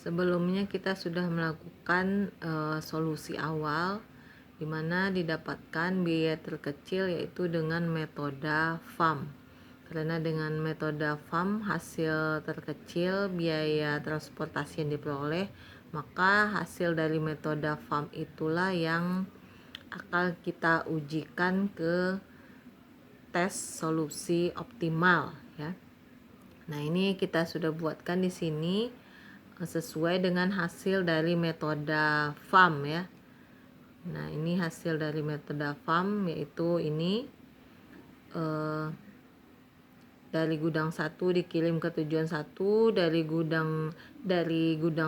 Sebelumnya kita sudah melakukan solusi awal di mana didapatkan biaya terkecil yaitu dengan metode FAM. Karena dengan metode FAM hasil terkecil biaya transportasi yang diperoleh, maka hasil dari metode FAM itulah yang akan kita ujikan ke tes solusi optimal ya. Nah, ini kita sudah buatkan di sini sesuai dengan hasil dari metode FAM ya. Nah, ini hasil dari metode FAM yaitu ini dari gudang 1 dikirim ke tujuan 1, dari gudang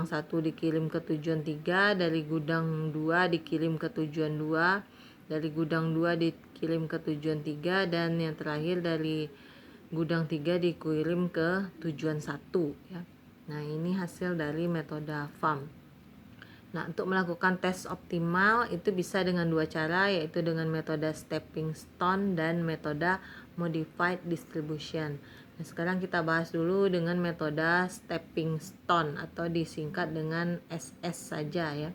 1 dikirim ke tujuan 3, dari gudang 2 dikirim ke tujuan 2, dari gudang 2 dikirim ke tujuan 3, dan yang terakhir dari gudang 3 dikirim ke tujuan 1 ya. Nah, ini hasil dari metode FAM. Nah, untuk melakukan tes optimal itu bisa dengan dua cara, yaitu dengan metode stepping stone dan metode modified distribution. Nah, sekarang kita bahas dulu dengan metode stepping stone atau disingkat dengan SS saja ya.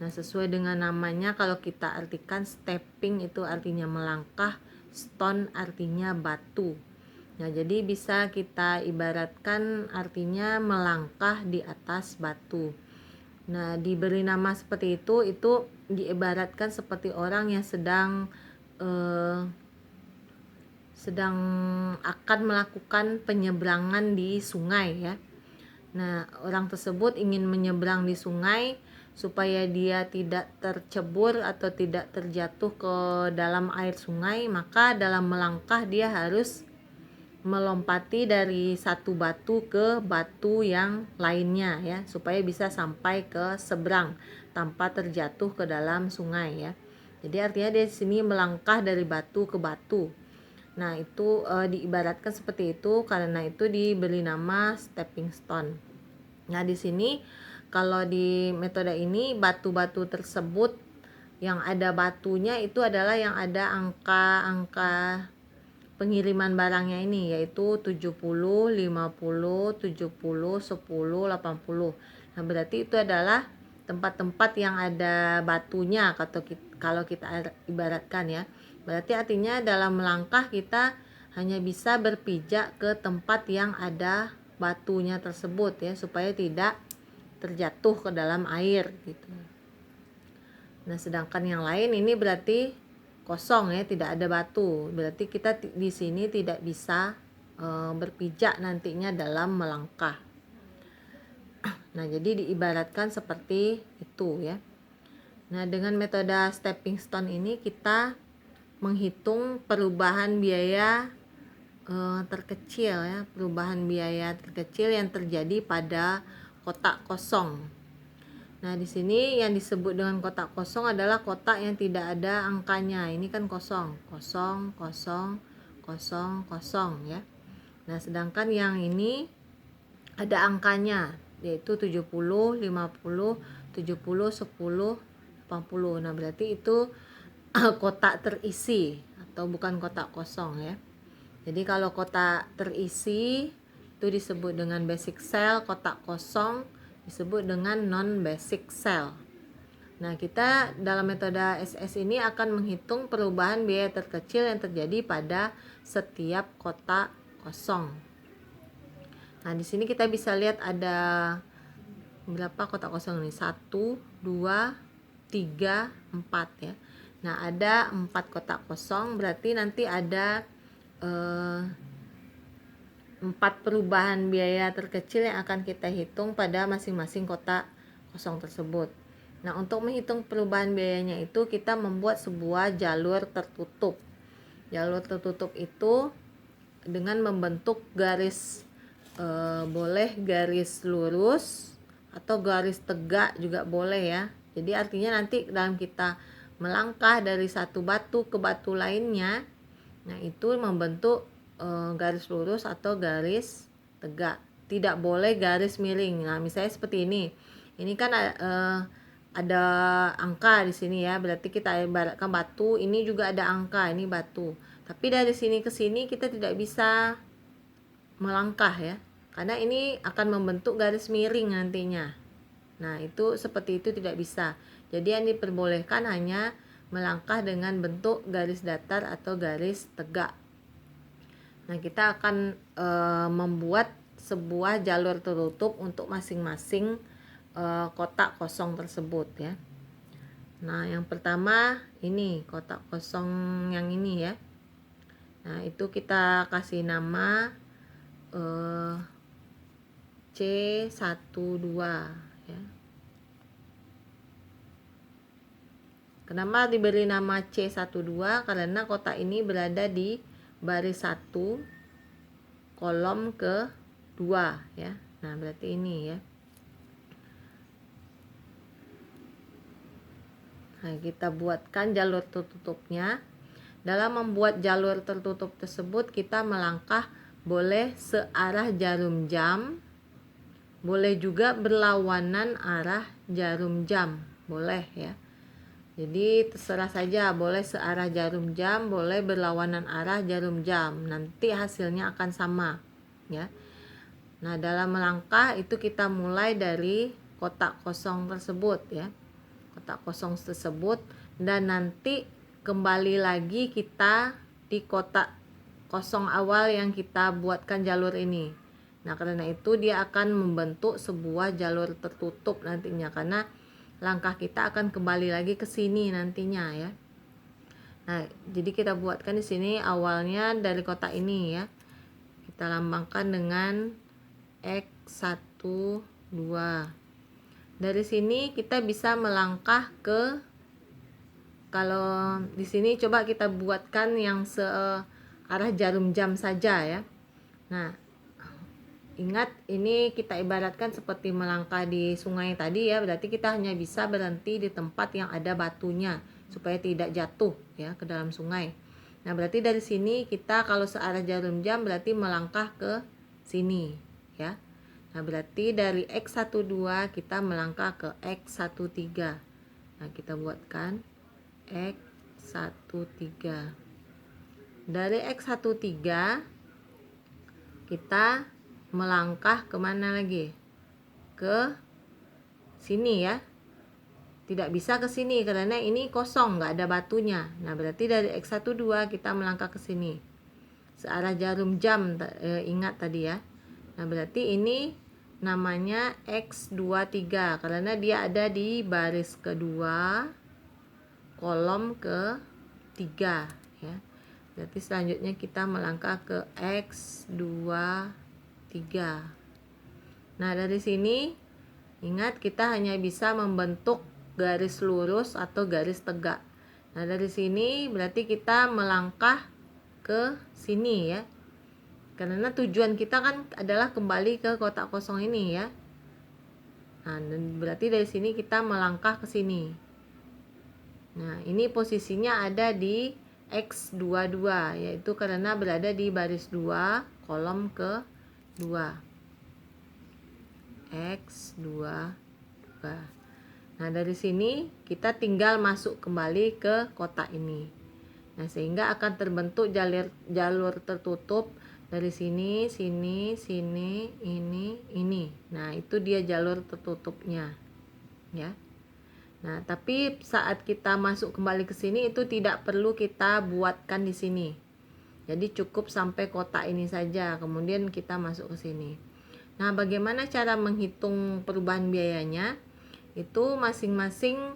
Nah, sesuai dengan namanya, kalau kita artikan stepping itu artinya melangkah, stone artinya batu. Nah, jadi bisa kita ibaratkan artinya melangkah di atas batu. Nah, diberi nama seperti itu diibaratkan seperti orang yang sedang akan melakukan penyeberangan di sungai ya. Nah, orang tersebut ingin menyeberang di sungai supaya dia tidak tercebur atau tidak terjatuh ke dalam air sungai, maka dalam melangkah dia harus melompati dari satu batu ke batu yang lainnya ya, supaya bisa sampai ke seberang tanpa terjatuh ke dalam sungai ya. Jadi artinya di sini melangkah dari batu ke batu. Nah, itu diibaratkan seperti itu, karena itu diberi nama stepping stone. Nah, di sini kalau di metode ini batu-batu tersebut yang ada batunya itu adalah yang ada angka-angka pengiriman barangnya ini, yaitu 70, 50, 70, 10, 80. Nah, berarti itu adalah tempat-tempat yang ada batunya kalau kita ibaratkan ya. Berarti artinya dalam melangkah kita hanya bisa berpijak ke tempat yang ada batunya tersebut ya, supaya tidak terjatuh ke dalam air gitu. Nah, sedangkan yang lain ini berarti kosong ya, tidak ada batu. Berarti kita di sini tidak bisa berpijak nantinya dalam melangkah. Nah, jadi diibaratkan seperti itu ya. Nah, dengan metode stepping stone ini kita menghitung perubahan biaya terkecil ya, perubahan biaya terkecil yang terjadi pada kotak kosong. Nah, di sini yang disebut dengan kotak kosong adalah kotak yang tidak ada angkanya. Ini kan kosong, kosong, kosong, kosong, kosong ya. Nah, sedangkan yang ini ada angkanya, yaitu 70, 50, 70, 10, 80. Nah, berarti itu kotak terisi atau bukan kotak kosong ya. Jadi kalau kotak terisi itu disebut dengan basic cell, kotak kosong disebut dengan non-basic cell. Nah, kita dalam metode SS ini akan menghitung perubahan biaya terkecil yang terjadi pada setiap kotak kosong. Nah, di sini kita bisa lihat ada berapa kotak kosong ini? 1, 2, 3, 4 ya. Nah, ada 4 kotak kosong, berarti nanti ada 4 perubahan biaya terkecil yang akan kita hitung pada masing-masing kotak kosong tersebut. Nah, untuk menghitung perubahan biayanya itu kita membuat sebuah jalur tertutup. Jalur tertutup itu dengan membentuk garis boleh garis lurus atau garis tegak juga boleh ya. Jadi artinya nanti dalam kita melangkah dari satu batu ke batu lainnya, nah itu membentuk garis lurus atau garis tegak. Tidak boleh garis miring. Nah, misalnya seperti ini. Ini kan ada angka di sini ya. Berarti kita ibaratkan batu, ini juga ada angka, ini batu. Tapi dari sini ke sini kita tidak bisa melangkah ya. karena ini akan membentuk garis miring nantinya. Nah, itu seperti itu tidak bisa. Jadi yang diperbolehkan hanya melangkah dengan bentuk garis datar atau garis tegak. Nah, kita akan membuat sebuah jalur tertutup untuk masing-masing kotak kosong tersebut ya. Nah, yang pertama ini kotak kosong yang ini ya. Nah, itu kita kasih nama C12 ya. Kenapa diberi nama C12? Karena kotak ini berada di baris 1 kolom ke-2 ya. Nah, berarti ini ya. Nah, kita buatkan jalur tertutupnya. Dalam membuat jalur tertutup tersebut kita melangkah boleh searah jarum jam, boleh juga berlawanan arah jarum jam, boleh ya. Jadi terserah saja, boleh searah jarum jam, boleh berlawanan arah jarum jam. Nanti hasilnya akan sama ya. Nah, dalam melangkah itu kita mulai dari kotak kosong tersebut ya. Kotak kosong tersebut, dan nanti kembali lagi kita di kotak kosong awal yang kita buatkan jalur ini. Nah, karena itu dia akan membentuk sebuah jalur tertutup nantinya, karena langkah kita akan kembali lagi ke sini nantinya ya. Nah, jadi kita buatkan di sini awalnya dari kotak ini ya. Kita lambangkan dengan X12. Dari sini kita bisa melangkah ke, kalau di sini coba kita buatkan yang searah jarum jam saja ya. Nah, ingat ini kita ibaratkan seperti melangkah di sungai tadi ya, berarti kita hanya bisa berhenti di tempat yang ada batunya supaya tidak jatuh ya ke dalam sungai. Nah, berarti dari sini kita kalau searah jarum jam berarti melangkah ke sini ya. Nah, berarti dari X12 kita melangkah ke X13. Nah, kita buatkan X13. Dari X13 kita melangkah kemana lagi? Ke sini ya. Tidak bisa ke sini karena ini kosong, nggak ada batunya. Nah, berarti dari X12 kita melangkah ke sini. Searah jarum jam, ingat tadi ya. Nah, berarti ini namanya X23 karena dia ada di baris kedua kolom ke-3 ya. Berarti selanjutnya kita melangkah ke X23. Nah, dari sini ingat kita hanya bisa membentuk garis lurus atau garis tegak. Nah, dari sini berarti kita melangkah ke sini ya. Karena tujuan kita kan adalah kembali ke kotak kosong ini ya. Nah, berarti dari sini kita melangkah ke sini. Nah, ini posisinya ada di X22, yaitu karena berada di baris 2 kolom ke-2. X22. Nah, dari sini kita tinggal masuk kembali ke kotak ini. Nah, sehingga akan terbentuk jalur tertutup dari sini, sini, sini, ini. Nah, itu dia jalur tertutupnya. Ya. Nah, tapi saat kita masuk kembali ke sini itu tidak perlu kita buatkan di sini. Jadi cukup sampai kotak ini saja, kemudian kita masuk ke sini. Nah, bagaimana cara menghitung perubahan biayanya? Itu masing-masing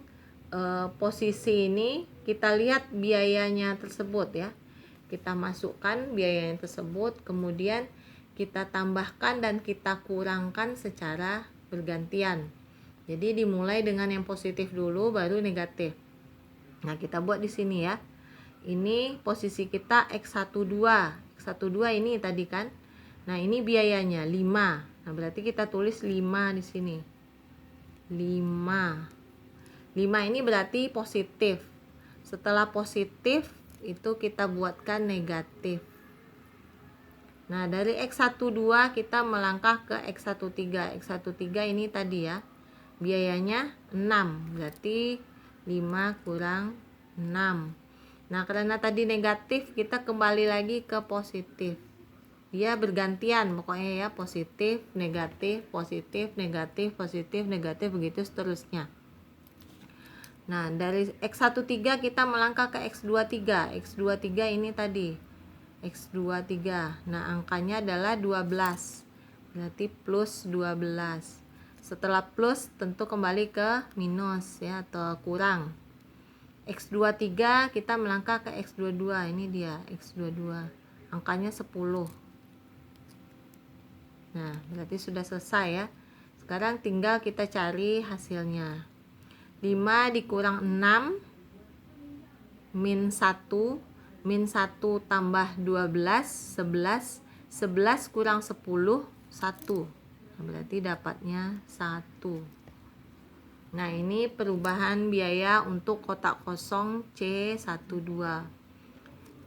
posisi ini kita lihat biayanya tersebut ya. Kita masukkan biaya tersebut, kemudian kita tambahkan dan kita kurangkan secara bergantian. Jadi dimulai dengan yang positif dulu baru negatif. Nah, kita buat di sini ya. Ini posisi kita X12. X12 ini tadi kan. Nah, ini biayanya 5. Nah, berarti kita tulis 5 di sini. 5. 5 ini berarti positif. Setelah positif itu kita buatkan negatif. Nah, dari X12 kita melangkah ke X13. X13 ini tadi ya. Biayanya 6. Berarti 5 kurang 6. Nah, karena tadi negatif kita kembali lagi ke positif. dia bergantian pokoknya ya, positif negatif positif negatif positif negatif, begitu seterusnya. Nah dari X13 kita melangkah ke X23. X23 ini tadi X23, nah angkanya adalah 12, berarti plus 12. Setelah plus tentu kembali ke minus ya, atau kurang. X23 kita melangkah ke X22, ini dia X22, angkanya 10. Nah berarti sudah selesai ya. Sekarang tinggal kita cari hasilnya. 5 dikurang 6 min 1, min 1 tambah 12, 11, 11 kurang 10, 1. Nah, berarti dapatnya 1. Nah ini perubahan biaya untuk kotak kosong C12.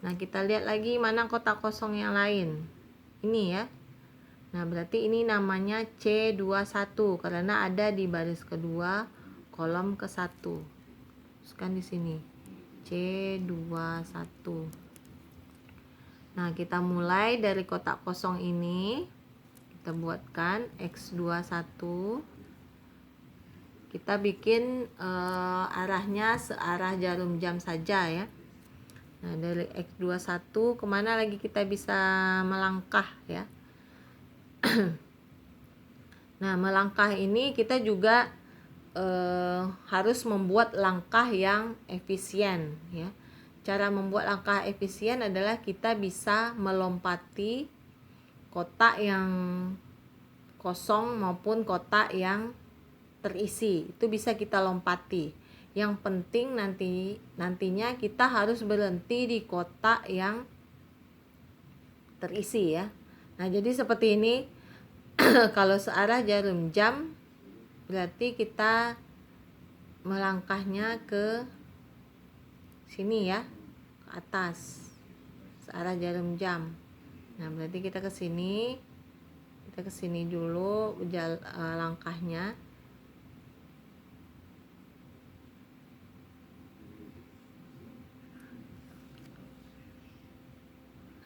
Nah kita lihat lagi mana kotak kosong yang lain. Ini ya. Nah berarti ini namanya C21 karena ada di baris kedua kolom ke-1. Teruskan di sini C21. Nah kita mulai dari kotak kosong ini, kita buatkan X21. Kita bikin arahnya searah jarum jam saja ya. Nah dari X21 kemana lagi kita bisa melangkah ya. Nah melangkah ini kita juga harus membuat langkah yang efisien ya. Cara membuat langkah efisien adalah kita bisa melompati kotak yang kosong maupun kotak yang terisi. Itu bisa kita lompati. Yang penting nantinya kita harus berhenti di kotak yang terisi ya. Nah jadi seperti ini. Kalau searah jarum jam berarti kita melangkahnya ke sini ya, ke atas searah jarum jam. Nah berarti kita ke sini, dulu langkahnya.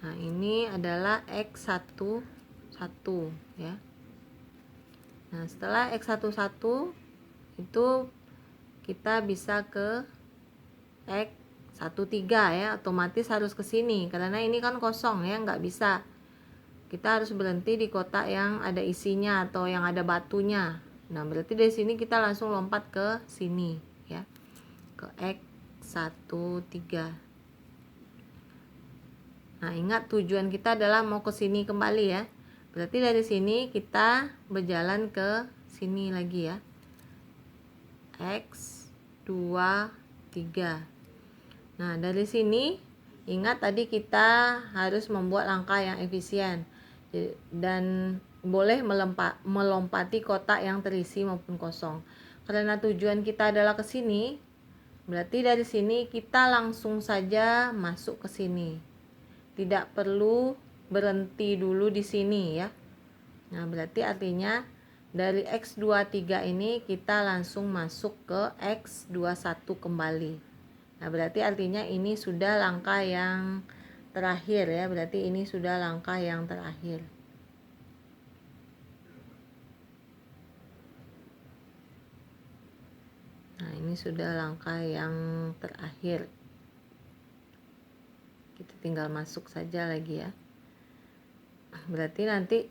Nah ini adalah X11 ya. Nah setelah X11 itu kita bisa ke X13 ya, otomatis harus ke sini karena ini kan kosong ya, nggak bisa. Kita harus berhenti di kotak yang ada isinya atau yang ada batunya. Nah berarti dari sini kita langsung lompat ke sini ya, ke X13. Nah ingat tujuan kita adalah mau ke sini kembali ya. Berarti dari sini kita berjalan ke sini lagi ya. X23. Nah, dari sini ingat tadi kita harus membuat langkah yang efisien dan boleh melompati kotak yang terisi maupun kosong. Karena tujuan kita adalah ke sini, berarti dari sini kita langsung saja masuk ke sini. Tidak perlu berhenti dulu di sini ya. Nah berarti artinya dari X23 ini kita langsung masuk ke X21 kembali. Nah berarti artinya ini sudah langkah yang terakhir ya. Berarti ini sudah langkah yang terakhir. Nah ini sudah langkah yang terakhir. Kita tinggal masuk saja lagi ya. Berarti nanti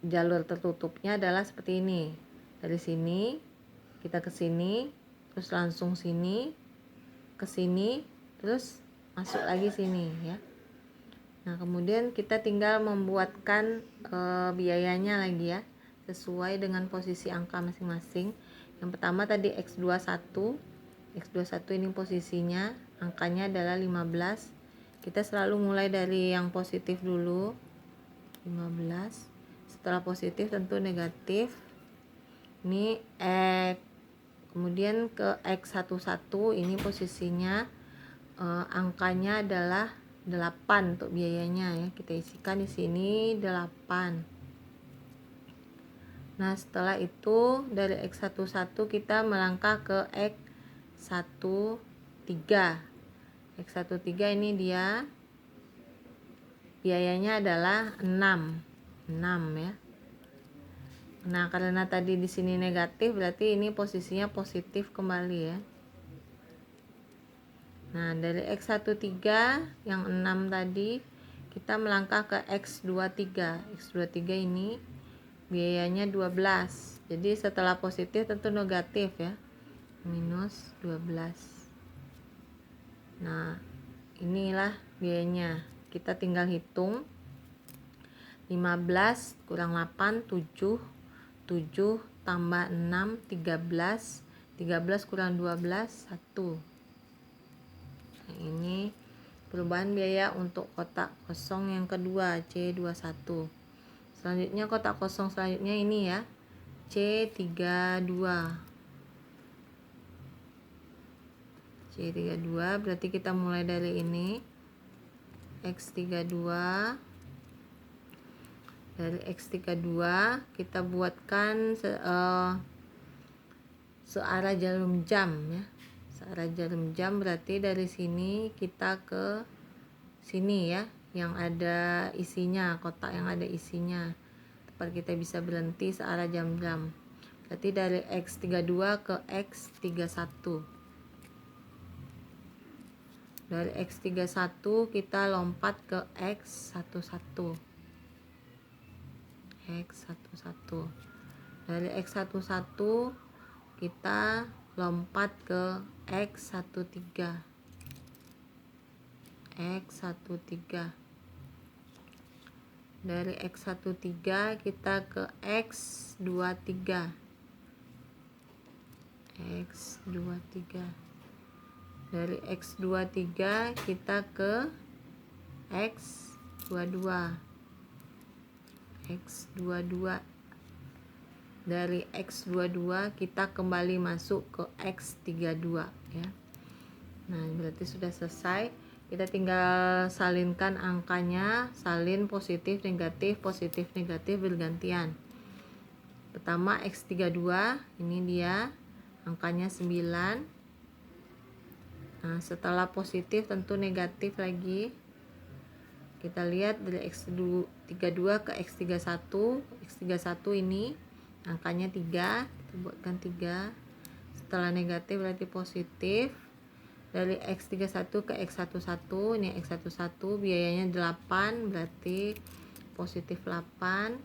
jalur tertutupnya adalah seperti ini. Dari sini kita ke sini, terus langsung sini, ke sini, terus masuk lagi sini ya. Nah kemudian kita tinggal membuatkan biayanya lagi ya, sesuai dengan posisi angka masing-masing. Yang pertama tadi X21 ini posisinya, angkanya adalah 15. Kita selalu mulai dari yang positif dulu, 15. Setelah positif tentu negatif. Ini kemudian ke X11 ini posisinya angkanya adalah 8 untuk biayanya ya. Kita isikan di sini 8. Nah, setelah itu dari X11 kita melangkah ke X13. X13 ini dia biayanya adalah 6 ya. Nah, karena tadi di sini negatif, berarti ini posisinya positif kembali ya. Nah, dari X13 yang 6 tadi, kita melangkah ke X23. X23 ini biayanya 12. Jadi setelah positif tentu negatif ya. Minus 12. Nah, inilah biayanya. Kita tinggal hitung. 15 kurang 8, 7 tambah 6, 13 kurang 12, 1. Nah, ini perubahan biaya untuk kotak kosong yang kedua, C21. Selanjutnya kotak kosong selanjutnya ini ya, C32. C32 berarti kita mulai dari ini, X32. Dari X32 kita buatkan searah jarum jam ya. Searah jarum jam berarti dari sini kita ke sini ya, yang ada isinya, kotak yang ada isinya. Tempat kita bisa berhenti searah jam-jam. Berarti dari X32 ke X31. Dari X31 kita lompat ke X11. X11. Dari X11 kita lompat ke X13. X13. Dari X13 kita ke X23. X23. Dari X23 kita ke X22. X22. Dari X22 kita kembali masuk ke X32 ya. Nah, berarti sudah selesai. Kita tinggal salinkan angkanya, salin positif negatif bergantian. Pertama X32, ini dia angkanya 9. Nah, setelah positif tentu negatif lagi. Kita lihat dari X32 ke X31. X31 ini angkanya 3, kita buatkan 3. Setelah negatif berarti positif. Dari X31 ke X11, ini X11 biayanya 8, berarti positif 8.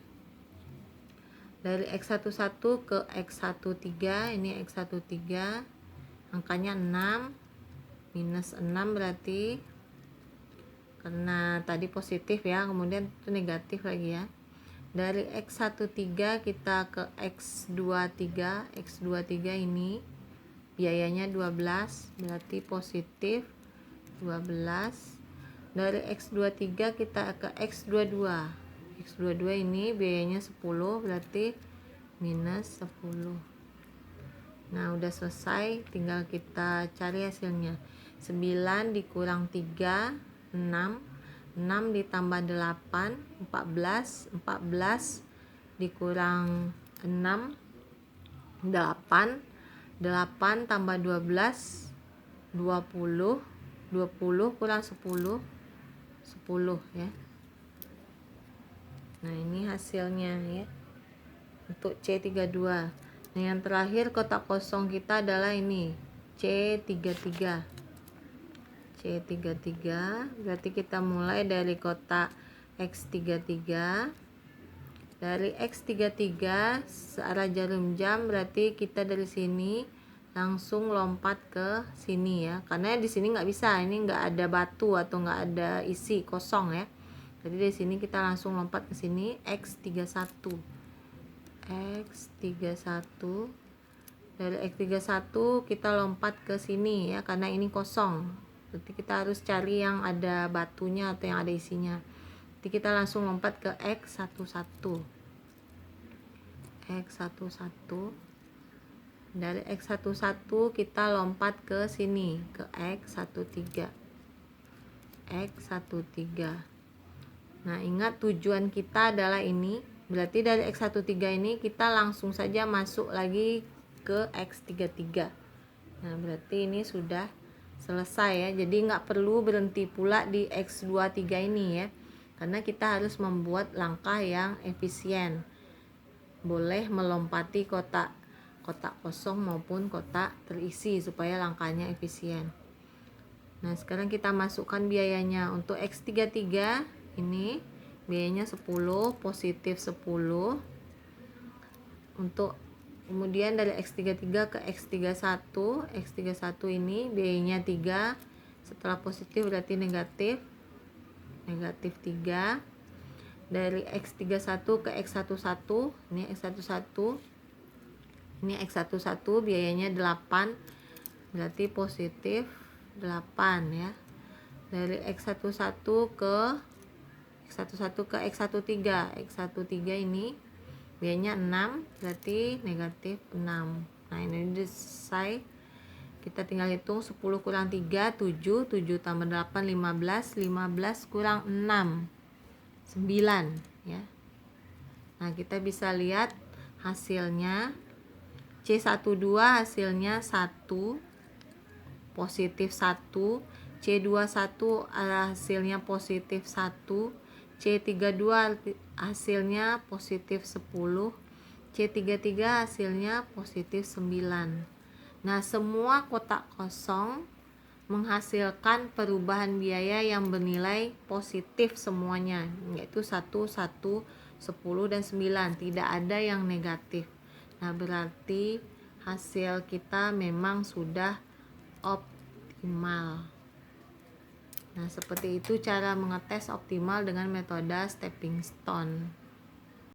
Dari X11 ke X13, ini X13 angkanya 6, minus 6 berarti karena tadi positif ya, kemudian itu negatif lagi ya. Dari X13 kita ke X23. X23 ini biayanya 12, berarti positif 12. Dari X23 kita ke X22. X22 ini biayanya 10, berarti minus 10. Nah, udah selesai, tinggal kita cari hasilnya. 9 dikurang 3, 6. 6 ditambah 8, 14. 14 dikurang 6, 8. 8 tambah 12, 20. 20 kurang 10, 10 ya. Nah, ini hasilnya ya untuk C32. Nah, yang terakhir kotak kosong kita adalah ini C33. C33 berarti kita mulai dari kotak X33. Dari X33 searah jarum jam berarti kita dari sini langsung lompat ke sini ya, karena di sini nggak bisa, ini nggak ada batu atau nggak ada isi, kosong ya. Jadi di sini kita langsung lompat ke sini X31. X31. Dari X31 kita lompat ke sini ya, karena ini kosong. Berarti kita harus cari yang ada batunya atau yang ada isinya. Jadi kita langsung lompat ke X11. X11. Dari X11 kita lompat ke sini ke X13. X13. Nah, ingat tujuan kita adalah ini. Berarti dari X13 ini kita langsung saja masuk lagi ke X33. Nah, berarti ini sudah selesai ya. Jadi nggak perlu berhenti pula di X23 ini ya. karena kita harus membuat langkah yang efisien. Boleh melompati kotak kosong maupun kotak terisi supaya langkahnya efisien. Nah, sekarang kita masukkan biayanya. Untuk X33 ini biayanya 10, positif 10. Untuk kemudian dari X33 ke X31 ini biayanya 3. Setelah positif berarti negatif 3. Dari X31 ke X11 ini X11 biayanya 8, berarti positif 8 ya. Dari X11 ke X13 ini biayanya 6, berarti negatif 6. Nah, ini selesai. Kita tinggal hitung 10 kurang 3, 7 tambah 8, 15 kurang 6, 9 ya. Nah, kita bisa lihat hasilnya. C12 hasilnya 1, positif 1. C21 hasilnya positif 1. C32 hasilnya positif 10. C33 hasilnya positif 9. Nah, semua kotak kosong menghasilkan perubahan biaya yang bernilai positif semuanya, yaitu 1, 10, dan 9. Tidak ada yang negatif. Nah, berarti hasil kita memang sudah optimal. Nah, seperti itu cara mengetes optimal dengan metode stepping stone.